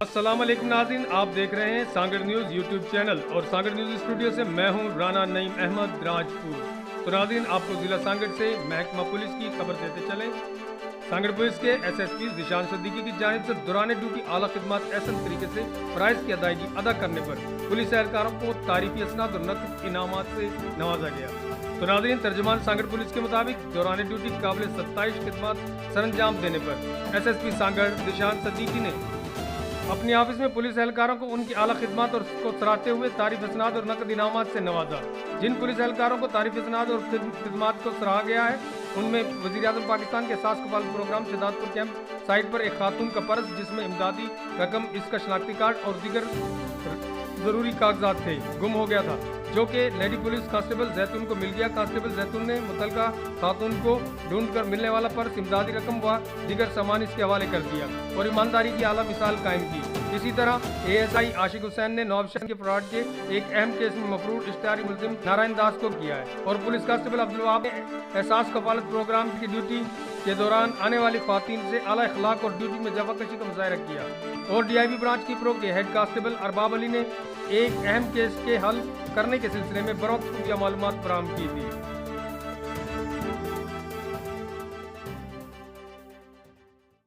अस्सलाम वालेकुम नाज़रीन, आप देख रहे हैं सांगड़ न्यूज़ यूट्यूब चैनल और सांगड़ न्यूज़ स्टूडियो से मैं हूं राना नईम अहमद राजपूत। तो नाज़रीन, आपको ज़िला सांगड़ से महकमा पुलिस की खबर देते चले। सांगड़ पुलिस के एसएसपी ज़ीशान सिद्दीकी की जानिब से दौरान ड्यूटी आला खिदमत एहसन तरीके से फ़राइज़ की अदायगी अदा करने पर पुलिस एहलकारों को तारीफ़ी असनाद और नकद इनामात से नवाजा गया। तो नाज़रीन, तर्जुमान सांगड़ पुलिस के मुताबिक दौरान ड्यूटी काबिल 27 खिदमत सरअंजाम देने पर एसएसपी सांगड़ ज़ीशान सिद्दीकी ने अपनी ऑफिस में पुलिस एहलकारों को उनकी आला खिदमत और को सराहते हुए तारीफ असनाद और नकद इनामात से नवाजा। जिन पुलिस एहलकारों को तारीफ असनाद और खिदमत को सराहा गया है उनमें वज़ीर-ए-आज़म पाकिस्तान के एहसास कफालत प्रोग्राम शहदादपुर कैंप साइट पर एक खातून का पर्स जिसमें इमदादी रकम, इसका शनाख्ती कार्ड और दीगर ज़रूरी कागजात थे गुम हो गया था, जो कि लेडी पुलिस कांस्टेबल जैतून को मिल गया। कांस्टेबल जैतून ने मुतलका खातून को ढूंढकर मिलने वाला पर्स, इमदादी रकम व दीगर सामान इसके हवाले कर दिया और ईमानदारी की आला मिसाल कायम की। इसी तरह एएसआई आशिक हुसैन ने नवाबशहर के फ्रॉड के एक अहम केस में मफरूर इश्तिहारी मुलजिम नारायण दास को किया है और पुलिस कांस्टेबल अब्दुल वहाब ने एहसास कफालत प्रोग्राम की ड्यूटी के दौरान आने वाली ख़वातीन से आला अखलाक और ड्यूटी में जफाकशी का मुजाहरा किया। और डीआईबी ब्रांच की प्रो के हेड कांस्टेबल अरबाब अली ने एक अहम केस के हल करने के सिलसिले में बरोक्त खुफिया मालूमात फराहम की थी।